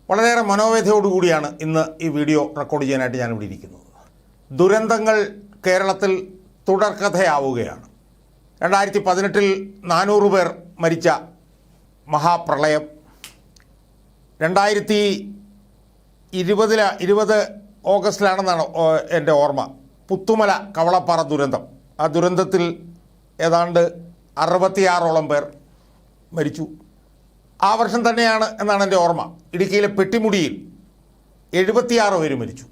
വളരെയേറെ മനോവേദയോടുകൂടിയാണ് ഇന്ന് ഈ വീഡിയോ റെക്കോർഡ് ചെയ്യാനായിട്ട് ഞാനിവിടെ ഇരിക്കുന്നത്. ദുരന്തങ്ങൾ കേരളത്തിൽ തുടർക്കഥയാവുകയാണ്. 2018 400 പേർ മരിച്ച മഹാപ്രളയം, 2020 ഓഗസ്റ്റിലാണെന്നാണ് എൻ്റെ ഓർമ്മ, പുത്തുമല കവളപ്പാറ ദുരന്തം. ആ ദുരന്തത്തിൽ ഏതാണ്ട് 66ഓളം പേർ മരിച്ചു. ആ വർഷം തന്നെയാണ് എന്നാണ് എൻ്റെ ഓർമ്മ ഇടുക്കിയിലെ പെട്ടിമുടിയിൽ 76 പേര് മരിച്ചു.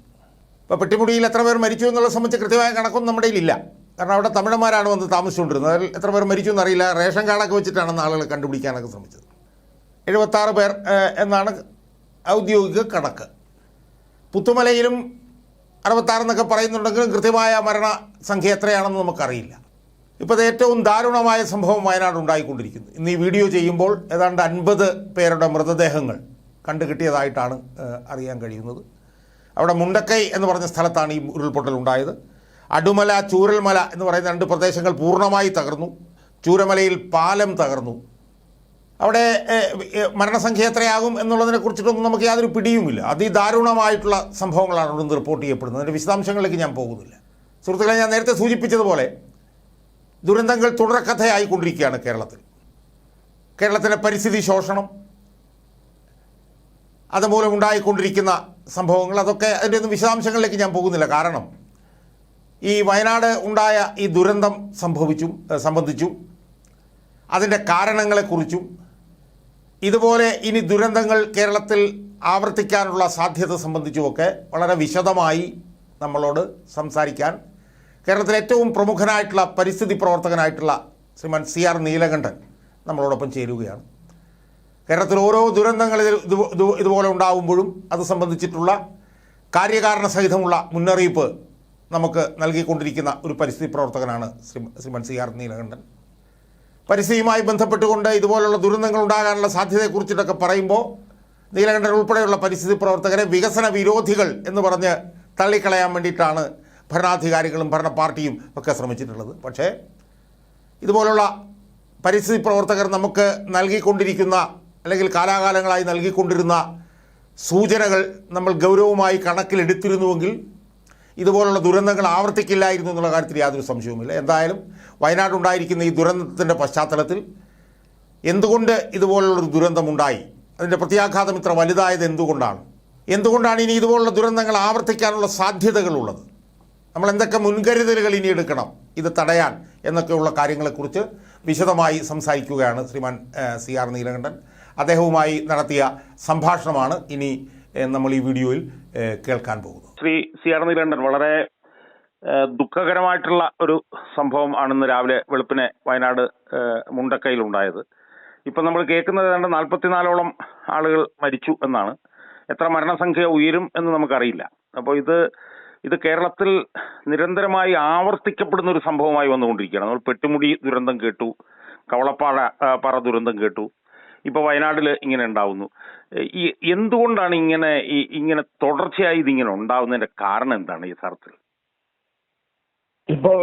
ഇപ്പോൾ പെട്ടിമുടിയിൽ എത്ര പേർ മരിച്ചു എന്നുള്ളത് സംബന്ധിച്ച് കൃത്യമായ കണക്കൊന്നും നമ്മുടെ കയ്യിലില്ല. കാരണം അവിടെ തമിഴന്മാരാണ് വന്ന് താമസിച്ചുകൊണ്ടിരുന്നത്. അതിൽ എത്ര പേർ മരിച്ചു എന്നറിയില്ല. റേഷൻ കാർഡൊക്കെ വെച്ചിട്ടാണ് ആളുകൾ കണ്ടുപിടിക്കാനൊക്കെ ശ്രമിച്ചത്. 76 പേർ എന്നാണ് ഔദ്യോഗിക കണക്ക്. പുത്തുമലയിലും 66 എന്നൊക്കെ പറയുന്നുണ്ടെങ്കിലും കൃത്യമായ മരണസംഖ്യ എത്രയാണെന്ന് നമുക്കറിയില്ല. ഇപ്പോൾ ഇത് ഏറ്റവും ദാരുണമായ സംഭവം വയനാട് ഉണ്ടായിക്കൊണ്ടിരിക്കുന്നു. ഇന്ന് ഈ വീഡിയോ ചെയ്യുമ്പോൾ ഏതാണ്ട് 50 പേരുടെ മൃതദേഹങ്ങൾ കണ്ടുകിട്ടിയതായിട്ടാണ് അറിയാൻ കഴിയുന്നത്. അവിടെ മുണ്ടക്കൈ എന്ന് പറഞ്ഞ സ്ഥലത്താണ് ഈ ഉരുൾപൊട്ടൽ ഉണ്ടായത്. അടുമല, ചൂരൽമല എന്ന് പറയുന്ന 2 പ്രദേശങ്ങൾ പൂർണ്ണമായി തകർന്നു. ചൂരമലയിൽ പാലം തകർന്നു. അവിടെ മരണസംഖ്യ എത്രയാകും എന്നുള്ളതിനെക്കുറിച്ചിട്ടൊന്നും നമുക്ക് യാതൊരു പിടിയുമില്ല. അതിദാരുണമായിട്ടുള്ള സംഭവങ്ങളാണ് അവിടെ നിന്ന് റിപ്പോർട്ട് ചെയ്യപ്പെടുന്നത്. അതിൻ്റെ വിശദാംശങ്ങളിലേക്ക് ഞാൻ പോകുന്നില്ല. സുഹൃത്തുക്കളെ, ഞാൻ നേരത്തെ സൂചിപ്പിച്ചതുപോലെ ദുരന്തങ്ങൾ തുടർക്കഥയായിക്കൊണ്ടിരിക്കുകയാണ് കേരളത്തിൽ. കേരളത്തിലെ പരിസ്ഥിതി ശോഷണം, അതുമൂലം ഉണ്ടായിക്കൊണ്ടിരിക്കുന്ന സംഭവങ്ങൾ, അതൊക്കെ അതിൻ്റെ ഒന്നും വിശദാംശങ്ങളിലേക്ക് ഞാൻ പോകുന്നില്ല. കാരണം ഈ വയനാട് ഉണ്ടായ ഈ ദുരന്തം സംബന്ധിച്ചും അതിൻ്റെ കാരണങ്ങളെക്കുറിച്ചും ഇതുപോലെ ഇനി ദുരന്തങ്ങൾ കേരളത്തിൽ ആവർത്തിക്കാനുള്ള സാധ്യത സംബന്ധിച്ചുമൊക്കെ വളരെ വിശദമായി നമ്മളോട് സംസാരിക്കാൻ കേരളത്തിലെ ഏറ്റവും പ്രമുഖനായിട്ടുള്ള പരിസ്ഥിതി പ്രവർത്തകനായിട്ടുള്ള ശ്രീമാൻ CR നീലകണ്ഠൻ നമ്മളോടൊപ്പം ചേരുകയാണ്. കേരളത്തിൽ ഓരോ ദുരന്തങ്ങൾ ഇതുപോലെ ഉണ്ടാകുമ്പോഴും അത് സംബന്ധിച്ചിട്ടുള്ള കാര്യകാരണ സഹിതമുള്ള മുന്നറിയിപ്പ് നമുക്ക് നൽകിക്കൊണ്ടിരിക്കുന്ന ഒരു പരിസ്ഥിതി പ്രവർത്തകനാണ് ശ്രീമാൻ CR നീലകണ്ഠൻ. പരിസ്ഥിതിയുമായി ബന്ധപ്പെട്ടുകൊണ്ട് ഇതുപോലുള്ള ദുരന്തങ്ങൾ ഉണ്ടാകാനുള്ള സാധ്യതയെക്കുറിച്ചിട്ടൊക്കെ പറയുമ്പോൾ നീലകണ്ഠൻ ഉൾപ്പെടെയുള്ള പരിസ്ഥിതി പ്രവർത്തകരെ വികസന വിരോധികൾ എന്ന് പറഞ്ഞ് തള്ളിക്കളയാൻ വേണ്ടിയിട്ടാണ് ഭരണാധികാരികളും ഭരണ പാർട്ടിയും ഒക്കെ ശ്രമിച്ചിട്ടുള്ളത്. പക്ഷേ ഇതുപോലുള്ള പരിസ്ഥിതി പ്രവർത്തകർ നമുക്ക് നൽകിക്കൊണ്ടിരിക്കുന്ന, അല്ലെങ്കിൽ കാലാകാലങ്ങളായി നൽകിക്കൊണ്ടിരുന്ന സൂചനകൾ നമ്മൾ ഗൗരവമായി കണക്കിലെടുത്തിരുന്നുവെങ്കിൽ ഇതുപോലുള്ള ദുരന്തങ്ങൾ ആവർത്തിക്കില്ലായിരുന്നു എന്നുള്ള കാര്യത്തിൽ യാതൊരു സംശയവുമില്ല. എന്തായാലും വയനാടുണ്ടായിരിക്കുന്ന ഈ ദുരന്തത്തിൻ്റെ പശ്ചാത്തലത്തിൽ എന്തുകൊണ്ട് ഇതുപോലുള്ളൊരു ദുരന്തമുണ്ടായി, അതിൻ്റെ പ്രത്യാഘാതം ഇത്ര വലുതായത് എന്തുകൊണ്ടാണ് ഇനി ഇതുപോലുള്ള ദുരന്തങ്ങൾ ആവർത്തിക്കാനുള്ള സാധ്യതകളുള്ളത്, നമ്മൾ എന്തൊക്കെ മുൻകരുതലുകൾ ഇനി എടുക്കണം ഇത് തടയാൻ എന്നൊക്കെയുള്ള കാര്യങ്ങളെക്കുറിച്ച് വിശദമായി സംസാരിക്കുകയാണ് ശ്രീമാൻ CR നീലകണ്ഠൻ. അദ്ദേഹവുമായി നടത്തിയ സംഭാഷണമാണ് ഇനി നമ്മൾ ഈ വീഡിയോയിൽ കേൾക്കാൻ പോകുന്നത്. ശ്രീ CR നീലകണ്ഠൻ, വളരെ ദുഃഖകരമായിട്ടുള്ള ഒരു സംഭവം ആണെന്ന് രാവിലെ വെളുപ്പിനെ വയനാട് മുണ്ടക്കൈയിലുണ്ടായത്. ഇപ്പം നമ്മൾ കേൾക്കുന്നത് ഏതാണ്ട് 44ഓളം ആളുകൾ മരിച്ചു എന്നാണ്. എത്ര മരണസംഖ്യ ഉയരും എന്ന് നമുക്കറിയില്ല. അപ്പോൾ ഇത് കേരളത്തിൽ നിരന്തരമായി ആവർത്തിക്കപ്പെടുന്ന ഒരു സംഭവമായി വന്നുകൊണ്ടിരിക്കുകയാണ്. നമ്മൾ പെട്ടിമുടി ദുരന്തം കേട്ടു, കവളപ്പാറ ദുരന്തം കേട്ടു, ഇപ്പോൾ വയനാട്ടിൽ ഇങ്ങനെ ഉണ്ടാവുന്നു. എന്തുകൊണ്ടാണ് ഇങ്ങനെ തുടർച്ചയായി ഇതിങ്ങനെ ഉണ്ടാവുന്നതിന്റെ കാരണം എന്താണ് യഥാർത്ഥത്തിൽ? ഇപ്പോ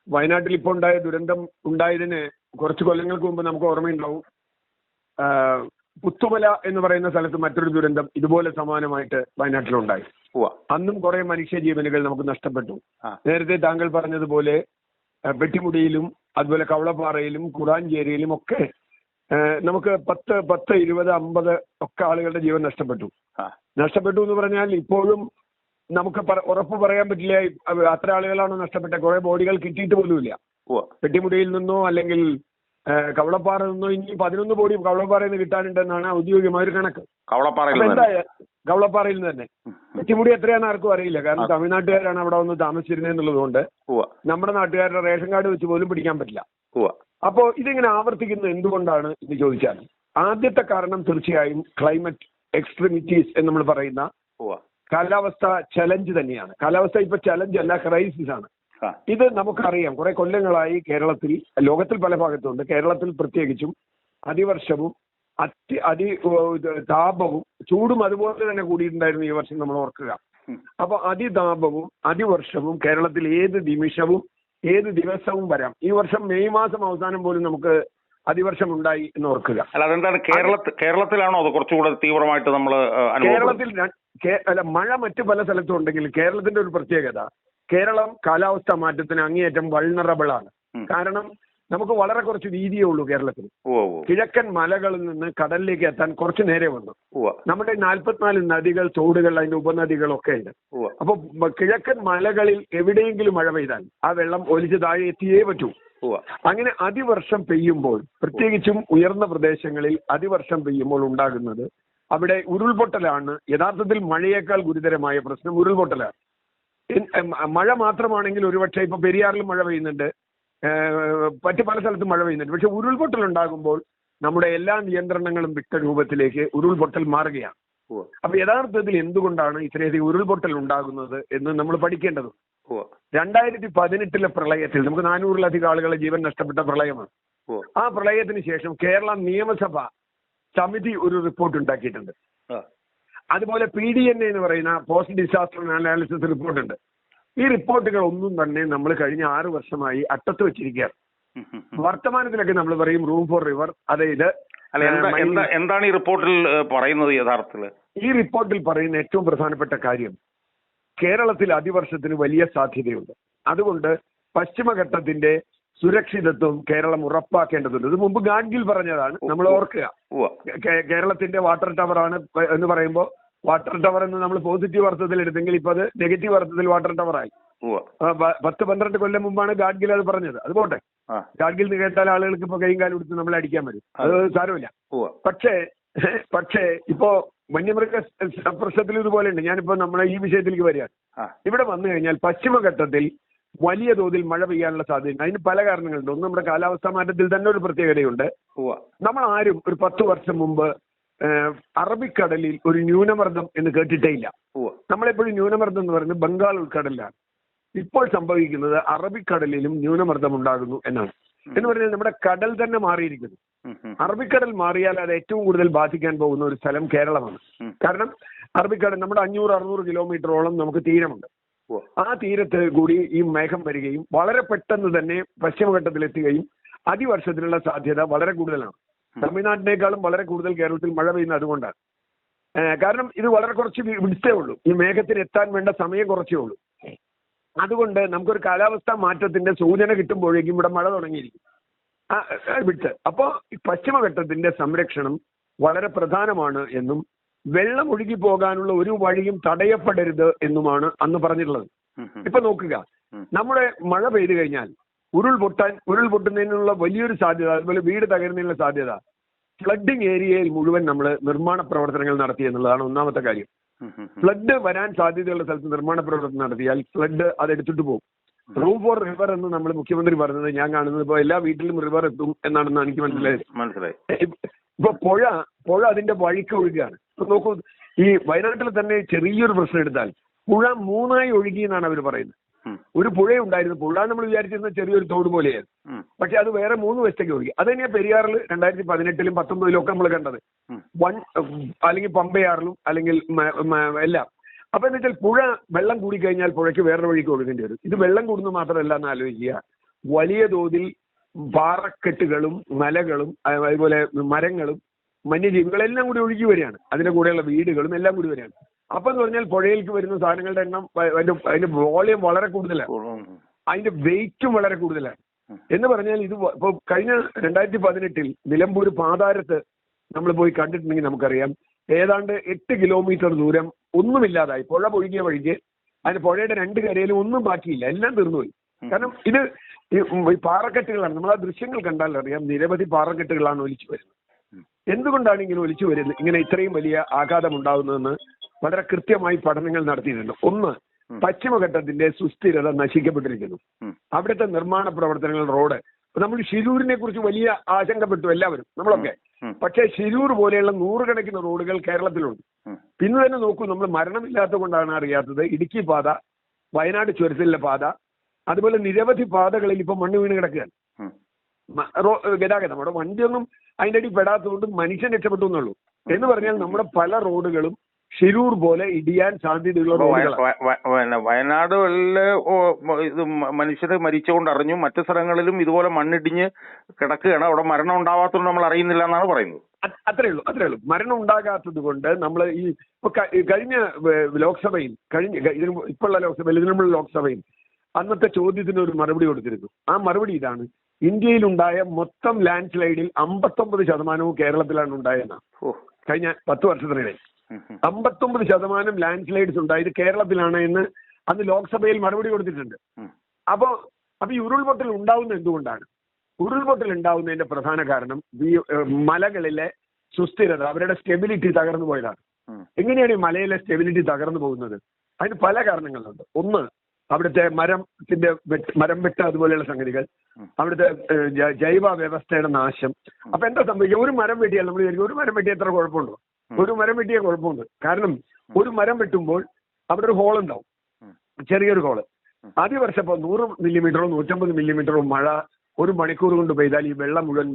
വയനാട്ടിൽ ഇപ്പോൾ ഉണ്ടായ ദുരന്തം ഉണ്ടായതിന് കുറച്ച് കൊല്ലങ്ങൾക്ക് മുമ്പ് നമുക്ക് ഓർമ്മയുണ്ടാവും. പുത്തുമല എന്ന് പറയുന്ന സ്ഥലത്ത് മറ്റൊരു ദുരന്തം ഇതുപോലെ സമാനമായിട്ട് വയനാട്ടിലുണ്ടായി. അന്നും കുറെ മനുഷ്യ ജീവനുകൾ നമുക്ക് നഷ്ടപ്പെട്ടു. നേരത്തെ താങ്കൾ പറഞ്ഞതുപോലെ പെട്ടിമുടിയിലും അതുപോലെ കവളപ്പാറയിലും കുറാഞ്ചേരിയിലും ഒക്കെ നമുക്ക് 10, 20, 50 ഒക്കെ ആളുകളുടെ ജീവൻ നഷ്ടപ്പെട്ടു എന്ന് പറഞ്ഞാൽ ഇപ്പോഴും നമുക്ക് ഉറപ്പ് പറയാൻ പറ്റില്ല അത്ര ആളുകളാണോ നഷ്ടപ്പെട്ടത്. കുറെ ബോഡികൾ കിട്ടിയിട്ട് പോലുമില്ല. പെട്ടിമുടിയിൽ നിന്നോ അല്ലെങ്കിൽ കവളപ്പാറ നിന്നോ ഇനി 11 ബോഡി കവളപ്പാറയിൽ നിന്ന് കിട്ടാനുണ്ടെന്നാണ് ഔദ്യോഗികമായ ഒരു കണക്ക്. കവളപ്പാറയിൽ നിന്ന് തന്നെ. പെട്ടിമുടി എത്രയാണെന്ന് ആർക്കും അറിയില്ല. കാരണം തമിഴ്നാട്ടുകാരാണ് അവിടെ വന്ന് താമസിച്ചിരുന്നത് എന്നുള്ളത് കൊണ്ട് നമ്മുടെ നാട്ടുകാരുടെ റേഷൻ കാർഡ് വെച്ച് പോലും പിടിക്കാൻ പറ്റില്ല. അപ്പോൾ ഇതിങ്ങനെ ആവർത്തിക്കുന്നത് എന്തുകൊണ്ടാണ് എന്ന് ചോദിച്ചാൽ ആദ്യത്തെ കാരണം തീർച്ചയായും ക്ലൈമറ്റ് എക്സ്ട്രീമിറ്റീസ് എന്ന് നമ്മൾ പറയുന്ന കാലാവസ്ഥ ചലഞ്ച് തന്നെയാണ്. കാലാവസ്ഥ ഇപ്പൊ ചലഞ്ച് അല്ല, ക്രൈസിസ് ആണ്. ഇത് നമുക്കറിയാം. കുറെ കൊല്ലങ്ങളായി കേരളത്തിൽ, ലോകത്തിൽ പല ഭാഗത്തുണ്ട്, കേരളത്തിൽ പ്രത്യേകിച്ചും അതിവർഷവും താപവും ചൂടും അതുപോലെ തന്നെ കൂടിയിട്ടുണ്ടായിരുന്നു ഈ വർഷം, നമ്മൾ ഓർക്കുക. അപ്പൊ അതിതാപവും അതിവർഷവും കേരളത്തിൽ ഏത് നിമിഷവും ഏത് ദിവസവും വരാം. ഈ വർഷം മെയ് മാസം അവസാനം പോലും നമുക്ക് അതിവർഷം ഉണ്ടായി എന്ന് ഓർക്കുക. അല്ല അതെന്താണ് കേരളത്തിലാണോ അത് കുറച്ചുകൂടെ തീവ്രമായിട്ട് നമ്മൾ കേരളത്തിൽ അല്ല, മഴ മറ്റു പല സ്ഥലത്തും ഉണ്ടെങ്കിൽ കേരളത്തിന്റെ ഒരു പ്രത്യേകത, കേരളം കാലാവസ്ഥാ മാറ്റത്തിന് അങ്ങേയറ്റം വൾണറബിൾ ആണ്. കാരണം നമുക്ക് വളരെ കുറച്ച് വീതിയേ ഉള്ളൂ കേരളത്തിൽ. കിഴക്കൻ മലകളിൽ നിന്ന് കടലിലേക്ക് എത്താൻ കുറച്ച് നേരെ വന്നു. നമ്മുടെ 44 നദികൾ, തോടുകൾ, അതിന്റെ ഉപനദികളൊക്കെ ഉണ്ട്. അപ്പൊ കിഴക്കൻ മലകളിൽ എവിടെയെങ്കിലും മഴ പെയ്താൽ ആ വെള്ളം ഒലിച്ച് താഴെ എത്തിയേ പറ്റൂ. അങ്ങനെ അതിവർഷം പെയ്യുമ്പോൾ, പ്രത്യേകിച്ചും ഉയർന്ന പ്രദേശങ്ങളിൽ അതിവർഷം പെയ്യുമ്പോൾ ഉണ്ടാകുന്നത് അവിടെ ഉരുൾപൊട്ടലാണ്. യഥാർത്ഥത്തിൽ മഴയേക്കാൾ ഗുരുതരമായ പ്രശ്നം ഉരുൾപൊട്ടലാണ്. മഴ മാത്രമാണെങ്കിൽ ഒരുപക്ഷെ ഇപ്പൊ പെരിയാറിലും മഴ പെയ്യുന്നുണ്ട്, മറ്റു പല സ്ഥലത്തും മഴ പെയ്യുന്നുണ്ട്. പക്ഷെ ഉരുൾപൊട്ടൽ ഉണ്ടാകുമ്പോൾ നമ്മുടെ എല്ലാ നിയന്ത്രണങ്ങളും വിട്ട രൂപത്തിലേക്ക് ഉരുൾപൊട്ടൽ മാറുകയാണ്. അപ്പൊ യഥാർത്ഥത്തിൽ എന്തുകൊണ്ടാണ് ഇത്രയധികം ഉരുൾപൊട്ടൽ ഉണ്ടാകുന്നത് എന്ന് നമ്മൾ പഠിക്കേണ്ടതുണ്ട്. 2018 പ്രളയത്തിൽ നമുക്ക് 400-ലധികം ആളുകളെ ജീവൻ നഷ്ടപ്പെട്ട പ്രളയമാണ്. ആ പ്രളയത്തിന് ശേഷം കേരള നിയമസഭ സമിതി ഒരു റിപ്പോർട്ട് ഉണ്ടാക്കിയിട്ടുണ്ട്. അതുപോലെ PDNA എന്ന് പറയുന്ന പോസ്റ്റ് ഡിസാസ്റ്റർ അനാലിസിസ് റിപ്പോർട്ടുണ്ട്. ഈ റിപ്പോർട്ടുകൾ ഒന്നും തന്നെ നമ്മൾ കഴിഞ്ഞ 6 വർഷമായി അറ്റത്ത് വെച്ചിരിക്കുകയാണ്. വർത്തമാനത്തിലൊക്കെ നമ്മൾ പറയും റൂം ഫോർ റിവർ. അതായത് എന്താണ് ഈ റിപ്പോർട്ടിൽ പറയുന്നത്? യഥാർത്ഥത്തിൽ ഈ റിപ്പോർട്ടിൽ പറയുന്ന ഏറ്റവും പ്രധാനപ്പെട്ട കാര്യം, കേരളത്തിൽ അതിവർഷത്തിന് വലിയ സാധ്യതയുണ്ട്. അതുകൊണ്ട് പശ്ചിമഘട്ടത്തിന്റെ സുരക്ഷിതത്വം കേരളം ഉറപ്പാക്കേണ്ടതുണ്ട്. ഇത് മുമ്പ് ഗാഡ്ഗിൽ പറഞ്ഞതാണ്, നമ്മൾ ഓർക്കുക. കേരളത്തിന്റെ വാട്ടർ ടവർ ആണ് എന്ന് പറയുമ്പോൾ വാട്ടർ ടവർ എന്ന് നമ്മൾ പോസിറ്റീവ് അർത്ഥത്തിൽ എടുത്തെങ്കിൽ ഇപ്പൊ അത് നെഗറ്റീവ് അർത്ഥത്തിൽ വാട്ടർ ടവർ ആയി. 10-12 കൊല്ലം മുമ്പാണ് ഗാഡ്ഗിൽ അത് പറഞ്ഞത്. അത് പോട്ടെ, ഗാഡ്ഗിൽ നിന്ന് കേട്ടാൽ ആളുകൾക്ക് ഇപ്പൊ കൈയും കാലും എടുത്ത് നമ്മളെ അടിക്കാൻ വരും, അത് സാരമില്ല. പക്ഷേ ഇപ്പോ വന്യമൃഗ പ്രശ്നത്തിൽ ഇതുപോലെ ഉണ്ട്. ഞാനിപ്പോ നമ്മളെ ഈ വിഷയത്തിലേക്ക് വരികയാണ്. ഇവിടെ വന്നു കഴിഞ്ഞാൽ പശ്ചിമഘട്ടത്തിൽ വലിയ തോതിൽ മഴ പെയ്യാനുള്ള സാധ്യതയുണ്ട്. അതിന് പല കാരണങ്ങളുണ്ട്. ഒന്ന്, നമ്മുടെ കാലാവസ്ഥാ മാറ്റത്തിൽ തന്നെ ഒരു പ്രത്യേകതയുണ്ട്. നമ്മൾ ആരും ഒരു 10 വർഷം മുമ്പ് അറബിക്കടലിൽ ഒരു ന്യൂനമർദ്ദം എന്ന് കേട്ടിട്ടേ ഇല്ല. നമ്മളെപ്പോഴും ന്യൂനമർദ്ദം എന്ന് പറയുന്നത് ബംഗാൾ ഉൾക്കടലിലാണ്. ഇപ്പോൾ സംഭവിക്കുന്നത് അറബിക്കടലിലും ന്യൂനമർദ്ദം ഉണ്ടാകുന്നു എന്നാണ്. എന്ന് പറഞ്ഞാൽ നമ്മുടെ കടൽ തന്നെ മാറിയിരിക്കുന്നു. അറബിക്കടൽ മാറിയാൽ അത് ഏറ്റവും കൂടുതൽ ബാധിക്കാൻ പോകുന്ന ഒരു സ്ഥലം കേരളമാണ്. കാരണം അറബിക്കടൽ നമ്മുടെ 500-600 കിലോമീറ്ററോളം നമുക്ക് തീരമുണ്ട്. ആ തീരത്ത് കൂടി ഈ മേഘം വരികയും വളരെ പെട്ടെന്ന് തന്നെ പശ്ചിമഘട്ടത്തിലെത്തുകയും അതിവർഷത്തിനുള്ള സാധ്യത വളരെ കൂടുതലാണ്. തമിഴ്നാട്ടിനേക്കാളും വളരെ കൂടുതൽ കേരളത്തിൽ മഴ പെയ്യുന്നത് അതുകൊണ്ടാണ്. കാരണം ഇത് വളരെ കുറച്ച് വിടുത്തേ ഉള്ളൂ, ഈ മേഘത്തിന് എത്താൻ വേണ്ട സമയം കുറച്ചേ ഉള്ളൂ. അതുകൊണ്ട് നമുക്കൊരു കാലാവസ്ഥാ മാറ്റത്തിന്റെ സൂചന കിട്ടുമ്പോഴേക്കും ഇവിടെ മഴ തുടങ്ങിയിരിക്കും വിട്ട്. അപ്പോൾ പശ്ചിമഘട്ടത്തിന്റെ സംരക്ഷണം വളരെ പ്രധാനമാണ് എന്നും വെള്ളം ഒഴുകി പോകാനുള്ള ഒരു വഴിയും തടയപ്പെടരുത് എന്നുമാണ് അന്ന് പറഞ്ഞിട്ടുള്ളത്. ഇപ്പൊ നോക്കുക, നമ്മുടെ മഴ പെയ്തു കഴിഞ്ഞാൽ ഉരുൾപൊട്ടുന്നതിനുള്ള വലിയൊരു സാധ്യത, അതുപോലെ വീട് തകരുന്നതിനുള്ള സാധ്യത, ഫ്ലഡിങ് ഏരിയയിൽ മുഴുവൻ നമ്മൾ നിർമ്മാണ പ്രവർത്തനങ്ങൾ നടത്തി എന്നുള്ളതാണ് ഒന്നാമത്തെ കാര്യം. ഫ്ലഡ് വരാൻ സാധ്യതയുള്ള സ്ഥലത്ത് നിർമ്മാണ പ്രവർത്തനം നടത്തിയാൽ ഫ്ലഡ് അതെടുത്തിട്ട് പോകും. റൂം ഫോർ റിവർ എന്ന് നമ്മൾ മുഖ്യമന്ത്രി പറഞ്ഞത് ഞാൻ കാണുന്നത് ഇപ്പോൾ എല്ലാ വീട്ടിലും റിവർ എത്തും എന്നാണെന്ന് എനിക്ക് മനസ്സിലായി. ഇപ്പൊ പുഴ അതിന്റെ വഴിക്ക് ഒഴുകുകയാണ്. ഇപ്പൊ നോക്കൂ, ഈ വയനാട്ടിൽ തന്നെ ചെറിയൊരു പ്രശ്നം എടുത്താൽ പുഴ 3ആയി ഒഴുകി എന്നാണ് അവർ പറയുന്നത്. ഒരു പുഴയുണ്ടായിരുന്നു, പുഴ നമ്മൾ വിചാരിച്ചിരുന്ന ചെറിയൊരു തോട് പോലെയായിരുന്നു. പക്ഷെ അത് വേറെ 3 വശത്തേക്ക് ഒഴുകി. അത് തന്നെയാണ് പെരിയാറിൽ 2018-ലും 2019-ലും ഒക്കെ നമ്മൾ കണ്ടത്. അല്ലെങ്കിൽ പമ്പയാറിലും അല്ലെങ്കിൽ എല്ലാം. അപ്പൊ എന്ന് വെച്ചാൽ പുഴ വെള്ളം കൂടിക്കഴിഞ്ഞാൽ പുഴയ്ക്ക് വേറൊരു വഴിക്ക് ഒഴുകേണ്ടി വരും. ഇത് വെള്ളം കൂടുന്നത് മാത്രമല്ല എന്ന് ആലോചിക്കുക, വലിയ തോതിൽ പാറക്കെട്ടുകളും മലകളും അതുപോലെ മരങ്ങളും വന്യജീവികളെല്ലാം കൂടി ഒഴുകി വരികയാണ്. അതിന്റെ കൂടെയുള്ള വീടുകളും എല്ലാം കൂടി വരികയാണ്. അപ്പൊ എന്ന് പറഞ്ഞാൽ പുഴയിലേക്ക് വരുന്ന സാധനങ്ങളുടെ എണ്ണം, അതിന്റെ വോളിയം വളരെ കൂടുതലാണ്, അതിന്റെ വെയിറ്റും വളരെ കൂടുതലാണ്. എന്ന് പറഞ്ഞാൽ ഇത് ഇപ്പൊ കഴിഞ്ഞ 2018-ൽ നിലമ്പൂർ പാതാരത്ത് നമ്മൾ പോയി കണ്ടിട്ടുണ്ടെങ്കിൽ നമുക്കറിയാം, ഏതാണ്ട് 8 കിലോമീറ്റർ ദൂരം ഒന്നുമില്ലാതായി. പുഴ ഒഴുകിയ വഴിക്ക് അതിന് പുഴയുടെ 2 കരയിലും ഒന്നും ബാക്കിയില്ല, എല്ലാം തീർന്നുപോയി. കാരണം ഇത് ഈ പാറക്കെട്ടുകളാണ്. നമ്മൾ ആ ദൃശ്യങ്ങൾ കണ്ടാൽ അറിയാം, നിരവധി പാറക്കെട്ടുകളാണ് ഒലിച്ചു വരുന്നത്. എന്തുകൊണ്ടാണ് ഇങ്ങനെ ഒലിച്ചു വരുന്നത്, ഇങ്ങനെ ഇത്രയും വലിയ ആഘാതം ഉണ്ടാകുന്നതെന്ന് വളരെ കൃത്യമായി പഠനങ്ങൾ നടത്തിയിട്ടുണ്ട്. ഒന്ന്, പശ്ചിമഘട്ടത്തിന്റെ സുസ്ഥിരത നശിക്കപ്പെട്ടിരിക്കുന്നു. അവിടുത്തെ നിർമ്മാണ പ്രവർത്തനങ്ങൾ, റോഡ്, നമ്മൾ ഷിരൂരിനെ കുറിച്ച് വലിയ ആശങ്കപ്പെട്ടു എല്ലാവരും, നമ്മളൊക്കെ. പക്ഷേ ഷിരൂർ പോലെയുള്ള 100 കണക്കിന് റോഡുകൾ കേരളത്തിലുണ്ട്. പിന്നെ തന്നെ നോക്കൂ, നമ്മൾ മരണമില്ലാത്ത കൊണ്ടാണ് അറിയാത്തത്, ഇടുക്കി പാത, വയനാട് ചുരത്തിലെ പാത, അതുപോലെ നിരവധി പാതകളിൽ ഇപ്പൊ മണ്ണ് വീണ് കിടക്കുകയാണ്. ഗതാഗതം അവിടെ വണ്ടിയൊന്നും അതിൻ്റെ അടി പെടാത്തതുകൊണ്ട് മനുഷ്യൻ രക്ഷപ്പെട്ടു എന്നുള്ളൂ. എന്ന് പറഞ്ഞാൽ നമ്മുടെ പല റോഡുകളും ഷിരൂർ പോലെ ഇടിയാൻ സാധ്യതയുള്ള റോഡുകളാണ്. വയനാടുകളില് ഇത് മനുഷ്യര് മരിച്ചുകൊണ്ട് അറിഞ്ഞു, മറ്റു സ്ഥലങ്ങളിലും ഇതുപോലെ മണ്ണിടിഞ്ഞ് കിടക്കുകയാണ്. അവിടെ മരണം ഉണ്ടാവാത്തത് നമ്മൾ അറിയുന്നില്ല എന്നാണ് പറയുന്നത്. അത്രേ ഉള്ളൂ. മരണം ഉണ്ടാകാത്തത് കൊണ്ട് നമ്മൾ ഈ കഴിഞ്ഞ ലോക്സഭയിൽ ഇപ്പോഴുള്ള ലോക്സഭയിൽ ഇതിനുള്ള ലോക്സഭയിൽ അന്നത്തെ ചോദ്യത്തിന് ഒരു മറുപടി കൊടുത്തിരുന്നു. ആ മറുപടി ഇതാണ്: ഇന്ത്യയിലുണ്ടായ മൊത്തം ലാൻഡ് സ്ലൈഡിൽ 59% കേരളത്തിലാണ് ഉണ്ടായെന്നാണ്. കഴിഞ്ഞ 10 വർഷത്തിനിടെ 59% ലാൻഡ് സ്ലൈഡ്സ് ഉണ്ടായത് കേരളത്തിലാണ് എന്ന് അന്ന് ലോക്സഭയിൽ മറുപടി കൊടുത്തിട്ടുണ്ട്. അപ്പൊ ഈ ഉരുൾപൊട്ടൽ ഉണ്ടാവുന്നത് എന്തുകൊണ്ടാണ്? ഉരുൾപൊട്ടൽ ഉണ്ടാവുന്നതിന്റെ പ്രധാന കാരണം ഈ മലകളിലെ സുസ്ഥിരത, അവരുടെ സ്റ്റെബിലിറ്റി തകർന്നു പോയതാണ്. എങ്ങനെയാണ് ഈ മലയിലെ സ്റ്റെബിലിറ്റി തകർന്നു പോകുന്നത്? അതിന് പല കാരണങ്ങളുണ്ട്. ഒന്ന്, അവിടുത്തെ മരം വെട്ട് അതുപോലെയുള്ള സംഗതികൾ, അവിടുത്തെ ജൈവ വ്യവസ്ഥയുടെ നാശം. അപ്പൊ എന്താ സംഭവിക്കുക? ഒരു മരം വെട്ടിയാൽ നമ്മൾ വിചാരിക്കും ഒരു മരം വെട്ടിയാൽ എത്ര കുഴപ്പമുണ്ടോ? ഒരു മരം വെട്ടിയ കുഴപ്പമുണ്ട്. കാരണം ഒരു മരം വെട്ടുമ്പോൾ അവിടെ ഒരു ഹോൾ ഉണ്ടാവും, ചെറിയൊരു ഹോള്. ആദ്യ വർഷം ഇപ്പോൾ 100 മില്ലിമീറ്ററോ 150 മില്ലിമീറ്ററോ മഴ ഒരു മണിക്കൂർ കൊണ്ട് പെയ്താൽ ഈ വെള്ളം മുഴുവൻ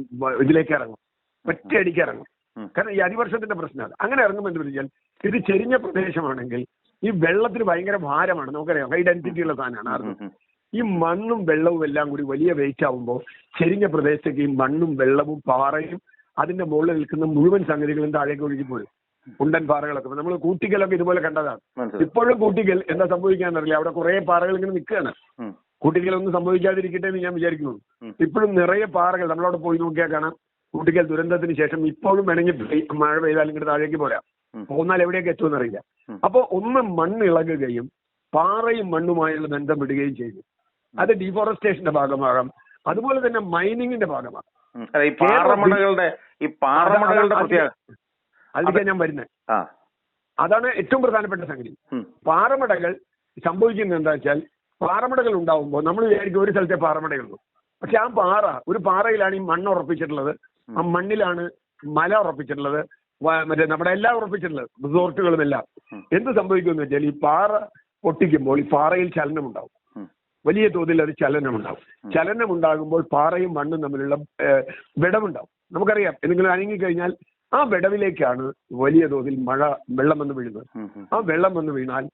ഇതിലേക്ക് ഇറങ്ങും, ഒറ്റയടിക്ക് ഇറങ്ങും. കാരണം ഈ അതിവർഷത്തിന്റെ പ്രശ്നമാണ്. അങ്ങനെ ഇറങ്ങുമെന്ന് പറഞ്ഞാൽ ഇത് ചെരിഞ്ഞ പ്രദേശമാണെങ്കിൽ ഈ വെള്ളത്തിന് ഭയങ്കര ഭാരമാണ്. നമുക്കറിയാം, ഹൈ ഡെൻസിറ്റി ഉള്ള സാധനമാണ്. ഈ മണ്ണും വെള്ളവും എല്ലാം കൂടി വലിയ വെയിറ്റ് ആവുമ്പോൾ ചെരിഞ്ഞ പ്രദേശത്തേക്ക് ഈ മണ്ണും വെള്ളവും പാറയും അതിന്റെ മുകളിൽ നിൽക്കുന്ന മുഴുവൻ സംഗതികളും താഴേക്ക് ഒഴുകിപ്പോരും. കുണ്ടൻ പാറകളൊക്കെ നമ്മൾ കൂട്ടിക്കലൊക്കെ ഇതുപോലെ കണ്ടതാണ്. ഇപ്പോഴും കൂട്ടിക്കൽ എന്താ സംഭവിക്കാന്നറിയില്ല, അവിടെ കുറെ പാറകൾ ഇങ്ങനെ നിൽക്കുകയാണ്. കൂട്ടിക്കലൊന്നും സംഭവിക്കാതിരിക്കട്ടെ എന്ന് ഞാൻ വിചാരിക്കുന്നു. ഇപ്പോഴും നിറയെ പാറകൾ, നമ്മളവിടെ പോയി നോക്കിയാൽ കാണാം. കൂട്ടിക്കൽ ദുരന്തത്തിന് ശേഷം ഇപ്പോഴും വേണമെങ്കിൽ മഴ പെയ്താൽ ഇങ്ങോട്ട് താഴേക്ക് പോരാം, പോന്നാൽ എവിടെയൊക്കെ എത്തുമെന്ന് അറിയില്ല. അപ്പോൾ ഒന്ന് മണ്ണ് ഇളകുകയും പാറയും മണ്ണുമായുള്ള ബന്ധം വിടുകയും ചെയ്തു. അത് ഡീഫോറസ്റ്റേഷന്റെ ഭാഗമാകാം, അതുപോലെ തന്നെ മൈനിങ്ങിന്റെ ഭാഗമാകാം. അതിലേക്ക് ഞാൻ വരുന്നത് അതാണ് ഏറ്റവും പ്രധാനപ്പെട്ട സംഗതി. പാറമടകൾ സംഭവിക്കുന്നത് എന്താ വെച്ചാൽ, പാറമടകൾ ഉണ്ടാവുമ്പോൾ നമ്മൾ വിചാരിക്കും ഒരു സ്ഥലത്തെ പാറമടയുള്ളൂ. പക്ഷെ ആ ഒരു പാറയിലാണ് ഈ മണ്ണ് ഉറപ്പിച്ചിട്ടുള്ളത്, ആ മണ്ണിലാണ് മല ഉറപ്പിച്ചിട്ടുള്ളത്, മറ്റേ നമ്മുടെ എല്ലാം ഉറപ്പിച്ചിട്ടുള്ളത്, റിസോർട്ടുകളും എല്ലാം. എന്ത് സംഭവിക്കുമെന്ന് വെച്ചാൽ ഈ പാറ പൊട്ടിക്കുമ്പോൾ ഈ പാറയിൽ ചലനമുണ്ടാവും, വലിയ തോതിൽ അത് ചലനമുണ്ടാവും. ചലനമുണ്ടാകുമ്പോൾ പാറയും മണ്ണും തമ്മിലുള്ള വിടവുണ്ടാവും. നമുക്കറിയാം, എന്തെങ്കിലും അനങ്ങിക്കഴിഞ്ഞാൽ ആ വിടവിലേക്കാണ് വലിയ തോതിൽ വെള്ളം വന്ന് വീഴുന്നത്. ആ വെള്ളം വന്ന് വീണാൽ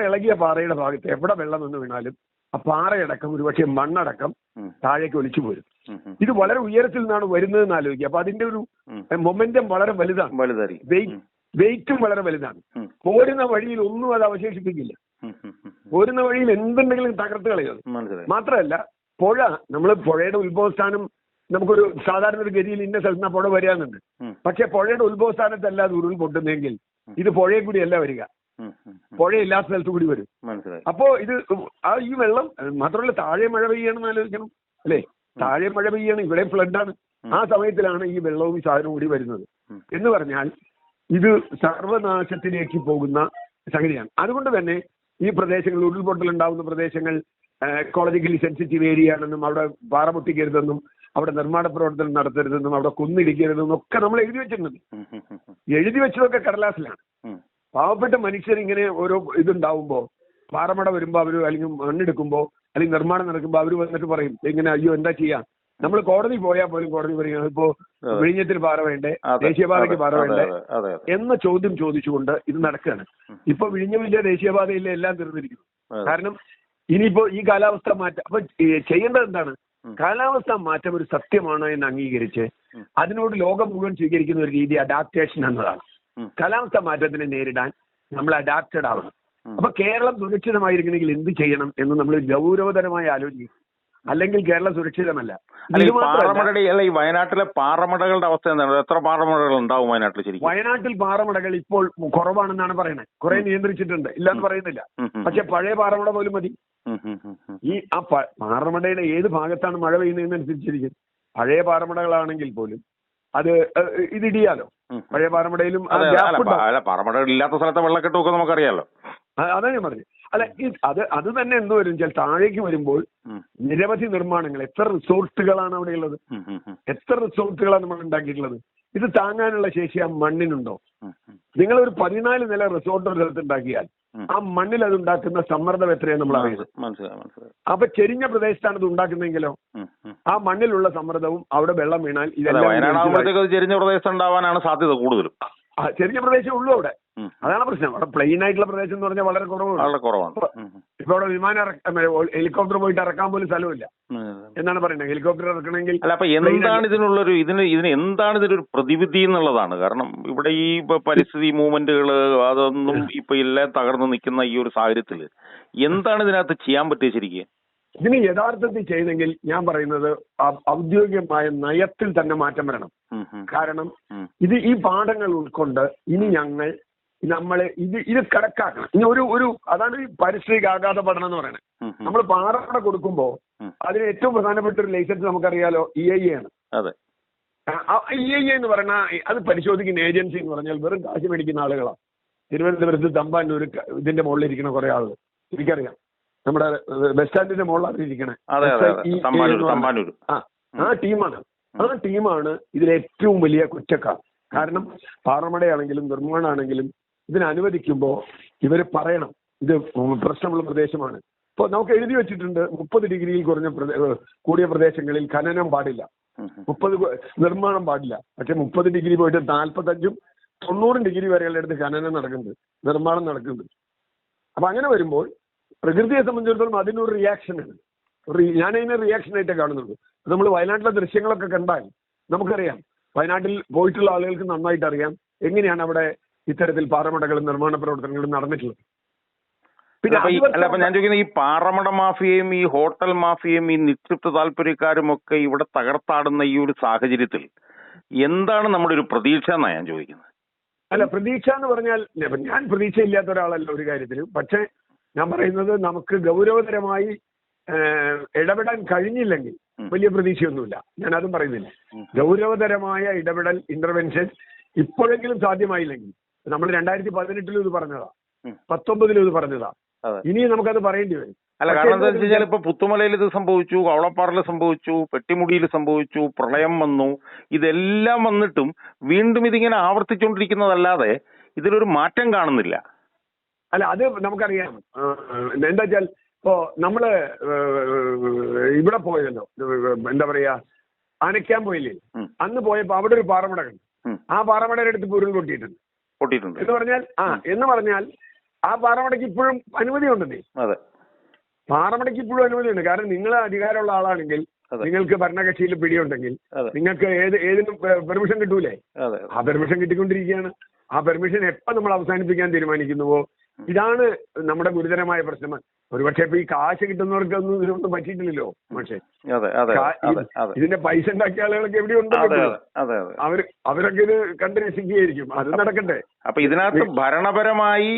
ഇളകിയ പാറയുടെ ഭാഗത്ത് എവിടെ വെള്ളം വന്ന് വീണാലും ആ പാറയടക്കം ഒരുപക്ഷെ മണ്ണടക്കം താഴേക്ക് ഒലിച്ചു പോരും. ഇത് വളരെ ഉയരത്തിൽ നിന്നാണ് വരുന്നതെന്ന് ആലോചിക്കുക. അപ്പൊ അതിന്റെ ഒരു മൊമെന്റം വളരെ വലുതാണ്, വെയിറ്റും വളരെ വലുതാണ്. പോരുന്ന വഴിയിൽ ഒന്നും അത് അവശേഷിപ്പിക്കില്ല. പോരുന്ന വഴിയിൽ എന്തുണ്ടെങ്കിലും തകർത്ത് കളയും. മാത്രമല്ല, പുഴയുടെ ഉത്ഭവസ്ഥാനം നമുക്കൊരു സാധാരണ ഒരു ഗതിയിൽ ഇന്ന സ്ഥലത്ത് പുഴ വരാന്നുണ്ട്. പക്ഷെ പുഴയുടെ ഉത്ഭവസ്ഥാനത്തല്ല അത് ഉരുൾ പൊട്ടുന്നെങ്കിൽ ഇത് പുഴയെ കൂടിയല്ല വരിക, പുഴയില്ലാത്ത സ്ഥലത്ത് കൂടി വരും. അപ്പോ ഈ വെള്ളം മാത്രമല്ല, താഴെ മഴ പെയ്യണമെന്ന് ആലോചിക്കണം അല്ലേ? താഴെ മഴ പെയ്യാണ്, ഇവിടെ ഫ്ലഡാണ്. ആ സമയത്തിലാണ് ഈ വെള്ളവും സാധനവും കൂടി വരുന്നത്. എന്ന് പറഞ്ഞാൽ ഇത് സർവനാശത്തിലേക്ക് പോകുന്ന സംഗതിയാണ്. അതുകൊണ്ട് തന്നെ ഈ പ്രദേശങ്ങൾ, ഉരുൾപൊട്ടൽ ഉണ്ടാകുന്ന പ്രദേശങ്ങൾ എക്കോളജിക്കലി സെൻസിറ്റീവ് ഏരിയ ആണെന്നും അവിടെ പാറ പൊട്ടിക്കരുതെന്നും അവിടെ നിർമ്മാണ പ്രവർത്തനം നടത്തരുതെന്നും അവിടെ കുന്നിടിക്കരുതെന്നും ഒക്കെ നമ്മൾ എഴുതി വെച്ചിട്ടുണ്ട്. എഴുതി വെച്ചതൊക്കെ കടലാസിലാണ്. പാവപ്പെട്ട മനുഷ്യർ ഇങ്ങനെ ഓരോ ഇതുണ്ടാവുമ്പോൾ, പാറമട വരുമ്പോൾ അവർ അല്ലെങ്കിൽ മണ്ണെടുക്കുമ്പോൾ അല്ലെങ്കിൽ നിർമ്മാണം നടക്കുമ്പോൾ അവർ വന്നിട്ട് പറയും ഇങ്ങനെ, അയ്യോ എന്താ ചെയ്യാം. നമ്മൾ കോടതി പോയാൽ പോലും കോടതി പറയും ഇപ്പോ വിഴിഞ്ഞത്തിന് പാറ വേണ്ടേ, ദേശീയപാതയ്ക്ക് പാറ വേണ്ടേ എന്ന ചോദ്യം ചോദിച്ചുകൊണ്ട് ഇത് നടക്കുകയാണ്. ഇപ്പൊ വിഴിഞ്ഞമില്ല, ദേശീയപാതയില്ല, എല്ലാം തീർന്നിരിക്കുന്നു. കാരണം ഇനിയിപ്പോ ഈ കാലാവസ്ഥ മാറ്റം. അപ്പൊ ചെയ്യേണ്ടത് എന്താണ്? കാലാവസ്ഥ മാറ്റം ഒരു സത്യമാണ് എന്ന് അംഗീകരിച്ച് അതിനോട് ലോകം മുഴുവൻ സ്വീകരിക്കുന്ന ഒരു രീതി അഡാപ്റ്റേഷൻ എന്നതാണ്. കാലാവസ്ഥ മാറ്റത്തിനെ നേരിടാൻ നമ്മൾ അഡാപ്റ്റഡ് ആവണം. അപ്പൊ കേരളം സുരക്ഷിതമായിരിക്കണമെങ്കിൽ എന്ത് ചെയ്യണം എന്ന് നമ്മൾ ഗൗരവതരമായി ആലോചിക്കും. അല്ലെങ്കിൽ കേരളം സുരക്ഷിതമല്ല. ഈ വയനാട്ടിലെ പാറമടകളുടെ അവസ്ഥ എന്താണ്? എത്ര പാറമടകൾ ഉണ്ടാവും വയനാട്ടിൽ? ശരിക്കും വയനാട്ടിൽ പാറമടകൾ ഇപ്പോൾ കുറവാണെന്നാണ് പറയുന്നത്. കുറെ നിയന്ത്രിച്ചിട്ടുണ്ട്, ഇല്ലാന്ന് പറയുന്നില്ല. പക്ഷെ പഴയ പാറമട പോലും മതി. പാറമടയുടെ ഏത് ഭാഗത്താണ് മഴ പെയ്യുന്നതെന്നനുസരിച്ചിരിക്കും. പഴയ പാറമടകളാണെങ്കിൽ പോലും അത് ഇതിടിയാലോ. പഴയ പാറമടയിലും പാറമടകൾ ഇല്ലാത്ത സ്ഥലത്തെ വെള്ളക്കെട്ടൊക്കെ നമുക്കറിയാലോ. അതാ ഞാൻ പറഞ്ഞു. അല്ല, അത് തന്നെ എന്ത് വരും വെച്ചാൽ താഴേക്ക് വരുമ്പോൾ നിരവധി നിർമ്മാണങ്ങൾ, എത്ര റിസോർട്ടുകളാണ് അവിടെ ഉള്ളത്, എത്ര റിസോർട്ടുകളാണ് നമ്മൾ ഉണ്ടാക്കിയിട്ടുള്ളത്. ഇത് താങ്ങാനുള്ള ശേഷി ആ മണ്ണിനുണ്ടോ? നിങ്ങളൊരു 14 നില റിസോർട്ട് ഒരു സ്ഥലത്ത് ഉണ്ടാക്കിയാൽ ആ മണ്ണിൽ അത് ഉണ്ടാക്കുന്ന സമ്മർദ്ദം എത്രയാണ് നമ്മൾ അറിയുന്നത്. അപ്പൊ ചെരിഞ്ഞ പ്രദേശത്താണ് ഇത് ഉണ്ടാക്കുന്നതെങ്കിലോ ആ മണ്ണിലുള്ള സമ്മർദ്ദവും അവിടെ വെള്ളം വീണാൽ ഇതെല്ലാം ചെരിഞ്ഞ പ്രദേശം ഉണ്ടാവാനാണ് സാധ്യത കൂടുതലും. ചെറിയ പ്രദേശമേ ഉള്ളൂ അവിടെ. അതാണ് പ്രശ്നം. അവിടെ പ്ലെയിൻ ആയിട്ടുള്ള പ്രദേശം എന്ന് പറഞ്ഞാൽ വളരെ കുറവാണ്. ഇപ്പൊ അവിടെ ഹെലികോപ്റ്റർ പോയിട്ട് ഇറക്കാൻ പോലും സ്ഥലമില്ല എന്നാണ് പറയുന്നത്. ഹെലികോപ്റ്റർ ഇറക്കണമെങ്കിൽ അല്ല, അപ്പൊ എന്താണ് ഇതിന് എന്താണ് ഇതിനൊരു പ്രതിവിധി എന്നുള്ളതാണ്. കാരണം ഇവിടെ ഈ പരിസ്ഥിതി മൂവ്മെന്റുകള് അതൊന്നും ഇപ്പൊ എല്ലാം തകർന്നു നിൽക്കുന്ന ഈ ഒരു സാഹചര്യത്തില് എന്താണ് ഇതിനകത്ത് ചെയ്യാൻ പറ്റുക ശരിക്കും? ഇതിന് യഥാർത്ഥത്തിൽ ചെയ്തെങ്കിൽ ഞാൻ പറയുന്നത് ഔദ്യോഗികമായ നയത്തിൽ തന്നെ മാറ്റം വരണം. കാരണം ഈ പാഠങ്ങൾ ഉൾക്കൊണ്ട് ഇനി ഇത് കണക്കാക്കണം. ഇനി ഒരു അതാണ് ഈ പരിസ്ഥിതി ആഘാത പഠനം എന്ന് പറയുന്നത്. നമ്മൾ പാറമട കൊടുക്കുമ്പോൾ അതിന് ഏറ്റവും പ്രധാനപ്പെട്ട ഒരു ലൈസൻസ് നമുക്കറിയാലോ, EIA ആണ്. EIA എന്ന് പറഞ്ഞാൽ അത് പരിശോധിക്കുന്ന ഏജൻസി എന്ന് പറഞ്ഞാൽ വെറും കാശ് മേടിക്കുന്ന ആളുകളാണ്. തിരുവനന്തപുരത്ത് തമ്പാനൂർ ഇതിന്റെ മുകളിൽ ഇരിക്കുന്ന കുറെ ആളുകൾ എനിക്കറിയാം. നമ്മുടെ ബസ് സ്റ്റാൻഡിന്റെ മുകളിലാണ് ഇരിക്കണേ. ആ ടീമാണ് ഇതിൽ ഏറ്റവും വലിയ കുറ്റക്കാർ. കാരണം പാറമടയാണെങ്കിലും നിർമ്മാണമാണെങ്കിലും ഇതിനനുവദിക്കുമ്പോൾ ഇവർ പറയണം ഇത് പ്രശ്നമുള്ള പ്രദേശമാണ്. ഇപ്പോൾ നമുക്ക് എഴുതി വെച്ചിട്ടുണ്ട് 30 ഡിഗ്രിയിൽ കൂടിയ പ്രദേശങ്ങളിൽ ഖനനം പാടില്ല, 30 നിർമ്മാണം പാടില്ല. പക്ഷെ 30 ഡിഗ്രി പോയിട്ട് 45ഉം 90 ഡിഗ്രി വരെയുള്ള അടുത്ത് ഖനനം നടക്കുന്നുണ്ട്, നിർമ്മാണം നടക്കുന്നുണ്ട്. അപ്പൊ അങ്ങനെ വരുമ്പോൾ പ്രകൃതിയെ സംബന്ധിച്ചിടത്തോളം അതിനൊരു റിയാക്ഷനാണ്. ഞാനതിനെ റിയാക്ഷനായിട്ടേ കാണുന്നുള്ളൂ. നമ്മൾ വയനാട്ടിലെ ദൃശ്യങ്ങളൊക്കെ കണ്ടാൽ നമുക്കറിയാം, വയനാട്ടിൽ പോയിട്ടുള്ള ആളുകൾക്ക് നന്നായിട്ട് അറിയാം എങ്ങനെയാണ് അവിടെ ഇത്തരത്തിൽ പാറമടകളും നിർമ്മാണ പ്രവർത്തനങ്ങളും നടന്നിട്ടുള്ളത്. പിന്നെ അപ്പൊ ഞാൻ ചോദിക്കുന്നത്, ഈ പാറമട മാഫിയയും ഈ ഹോട്ടൽ മാഫിയയും ഈ നിക്ഷിപ്ത താല്പര്യക്കാരും ഒക്കെ ഇവിടെ തകർത്താടുന്ന ഈ ഒരു സാഹചര്യത്തിൽ എന്താണ് നമ്മുടെ ഒരു പ്രതീക്ഷ എന്നാണ് ഞാൻ ചോദിക്കുന്നത്. അല്ല, പ്രതീക്ഷ എന്ന് പറഞ്ഞാൽ ഞാൻ പ്രതീക്ഷയില്ലാത്ത ഒരാളല്ല ഒരു കാര്യത്തിലും. പക്ഷെ ഞാൻ പറയുന്നത് നമുക്ക് ഗൗരവതരമായി ഇടപെടാൻ കഴിഞ്ഞില്ലെങ്കിൽ വലിയ പ്രതീക്ഷയൊന്നുമില്ല. ഞാൻ അതും പറയുന്നില്ല. ഗൗരവതരമായ ഇടപെടൽ, ഇന്റർവെൻഷൻ ഇപ്പോഴെങ്കിലും സാധ്യമായില്ലെങ്കിൽ, നമ്മൾ 2018 ഇത് പറഞ്ഞതാ, 19 ഇത് പറഞ്ഞതാ, ഇനിയും നമുക്കത് പറയേണ്ടി വരും. അല്ല, കാരണം എന്താ വെച്ച് കഴിഞ്ഞാൽ ഇപ്പൊ പുത്തുമലയിൽ ഇത് സംഭവിച്ചു, കവളപ്പാറയിൽ സംഭവിച്ചു, പെട്ടിമുടിയിൽ സംഭവിച്ചു, പ്രളയം വന്നു. ഇതെല്ലാം വന്നിട്ടും വീണ്ടും ഇതിങ്ങനെ ആവർത്തിച്ചുകൊണ്ടിരിക്കുന്നതല്ലാതെ ഇതിലൊരു മാറ്റം കാണുന്നില്ല. അല്ല, അത് നമുക്കറിയാം. എന്താ വെച്ചാൽ ഇപ്പോ നമ്മള് ഇവിടെ പോയല്ലോ, എന്താ പറയാ, ആനയ്ക്കാൻ പോയില്ലേ, അന്ന് പോയപ്പോ അവിടെ ഒരു പാറമട കണ്ടു. ആ പാറമടയുടെ അടുത്ത് ഉരുൾ പൊട്ടിയിട്ടുണ്ട് എന്ന് പറഞ്ഞാൽ ആ പാറമടയ്ക്ക് ഇപ്പോഴും അനുമതി ഉണ്ടെന്നേ. പാറമടയ്ക്ക് ഇപ്പോഴും അനുമതിയുണ്ട്. കാരണം നിങ്ങൾ അധികാരമുള്ള ആളാണെങ്കിൽ, നിങ്ങൾക്ക് ഭരണകക്ഷിയിൽ പിടിയുണ്ടെങ്കിൽ നിങ്ങൾക്ക് ഏതിനും പെർമിഷൻ കിട്ടൂലേ? ആ പെർമിഷൻ കിട്ടിക്കൊണ്ടിരിക്കുകയാണ്. ആ പെർമിഷൻ എപ്പോ നമ്മൾ അവസാനിപ്പിക്കാൻ തീരുമാനിക്കുന്നുവോ, ഇതാണ് നമ്മുടെ ഗുരുതരമായ പ്രശ്നം. ഒരുപക്ഷെ ഇപ്പൊ ഈ കാശ് കിട്ടുന്നവർക്കൊന്നും ഇതിനൊന്നും പറ്റിയിട്ടില്ലല്ലോ. പക്ഷേ ഇതിന്റെ പൈസ ഉണ്ടാക്കിയ ആളുകളൊക്കെ എവിടെയുണ്ടല്ലോ, അവരൊക്കെ ഇത് കണ്ട് രസിക്കുകയായിരിക്കും. അത് നടക്കട്ടെ. അപ്പൊ ഇതിനകത്ത് ഭരണപരമായി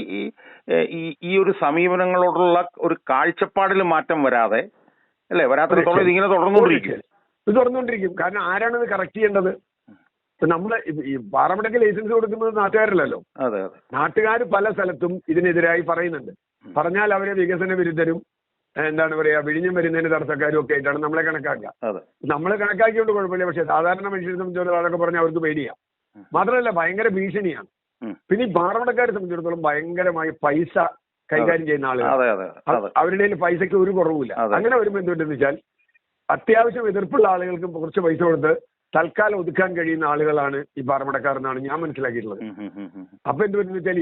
ഈ ഒരു സമീപനങ്ങളോടുള്ള ഒരു കാഴ്ചപ്പാടിൽ മാറ്റം വരാതെ അല്ലേ, വരാത്തിടത്തോളം ഇതിങ്ങനെ തുടർന്നുകൊണ്ടിരിക്കും. കാരണം ആരാണ് ഇത് കറക്റ്റ് ചെയ്യേണ്ടത്? നമ്മള് ഈ പാറമടയ്ക്ക് ലൈസൻസ് കൊടുക്കുന്നത് നാട്ടുകാരല്ലല്ലോ. നാട്ടുകാർ പല സ്ഥലത്തും ഇതിനെതിരായി പറയുന്നുണ്ട്. പറഞ്ഞാൽ അവരെ വികസന വിരുദ്ധരും, എന്താണ് പറയാ, വിഴിഞ്ഞം വരുന്നതിന് തടസ്സക്കാരും ഒക്കെ ആയിട്ടാണ് നമ്മളെ കണക്കാക്കുക. നമ്മളെ കണക്കാക്കിയോണ്ട് കുഴപ്പമില്ല. പക്ഷെ സാധാരണ മനുഷ്യരെ സംബന്ധിച്ചിടത്തോളം അതൊക്കെ പറഞ്ഞാൽ അവർക്ക് പേടിയാണ്. മാത്രമല്ല ഭയങ്കര ഭീഷണിയാണ്. പിന്നെ ഈ പാറമടക്കാരെ സംബന്ധിച്ചിടത്തോളം ഭയങ്കരമായി പൈസ കൈകാര്യം ചെയ്യുന്ന ആളുകൾ, അവരുടെ പൈസയ്ക്ക് ഒരു കുറവുമില്ല. അങ്ങനെ വരുമ്പോൾ എന്തുകൊണ്ടെന്ന് വെച്ചാൽ അത്യാവശ്യം എതിർപ്പുള്ള ആളുകൾക്ക് കുറച്ച് പൈസ കൊടുത്ത് തൽക്കാലം ഒതുക്കാൻ കഴിയുന്ന ആളുകളാണ് ഈ പാറമടക്കാരെന്നാണ് ഞാൻ മനസ്സിലാക്കിയിട്ടുള്ളത്. അപ്പൊ എന്തുപറ്റുന്ന വെച്ചാൽ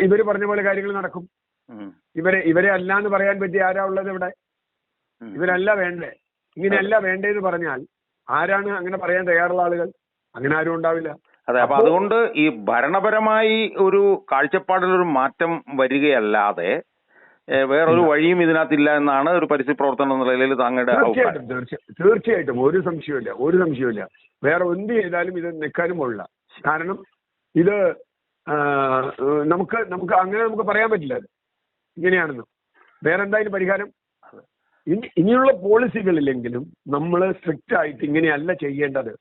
ഇവര് പറഞ്ഞ പോലെ കാര്യങ്ങൾ നടക്കും. ഇവരെ അല്ല എന്ന് പറയാൻ പറ്റിയ ആരാ ഉള്ളത് ഇവിടെ? ഇവരല്ല വേണ്ടേ, ഇങ്ങനെയല്ല വേണ്ടേന്ന് പറഞ്ഞാൽ ആരാണ് അങ്ങനെ പറയാൻ തയ്യാറുള്ള ആളുകൾ? അങ്ങനെ ആരും ഉണ്ടാവില്ല. അതെ. അപ്പൊ അതുകൊണ്ട് ഈ ഭരണപരമായി ഒരു കാഴ്ചപ്പാടിലൊരു മാറ്റം വരികയല്ലാതെ വേറൊരു വഴിയും ഇതിനകത്തില്ല എന്നാണ് ഒരു പരിസ്ഥിതി പ്രവർത്തനം എന്ന നിലയിൽ താങ്കളുടെ അഭിപ്രായം? തീർച്ചയായിട്ടും ഒരു സംശയമില്ല. വേറെ എന്ത് ചെയ്താലും ഇത് നിൽക്കാനും പോകില്ല. കാരണം ഇത് നമുക്ക് അങ്ങനെ നമുക്ക് പറയാൻ പറ്റില്ല ഇങ്ങനെയാണെന്ന്. വേറെ എന്തായാലും പരിഹാരം ഇനിയുള്ള പോളിസികളിലെങ്കിലും നമ്മൾ സ്ട്രിക്റ്റ് ആയിട്ട് ഇങ്ങനെയല്ല ചെയ്യേണ്ടത്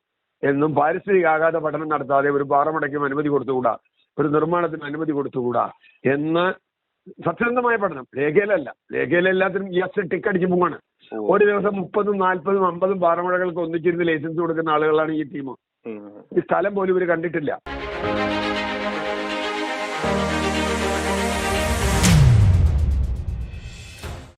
എന്നും, പാരിസ്ഥിതിക ആഘാത പഠനം നടത്താതെ ഒരു പാറമടയ്ക്കും അനുമതി കൊടുത്തുകൂടാ, ഒരു നിർമ്മാണത്തിന് അനുമതി കൊടുത്തുകൂടാ എന്ന് സത്യസന്ധമായ പഠനം. രേഖയിലെല്ലാത്തിനും യെസ് ടിക്കടിച്ച് പോവാണ്. ഒരു ദിവസം 30, 40, 50 പാറമടകൾക്ക് ഒന്നിച്ചിരുന്ന് ലൈസൻസ് കൊടുക്കുന്ന ആളുകളാണ് ഈ ടീം. ഈ സ്ഥലം പോലും ഇവർ കണ്ടിട്ടില്ല.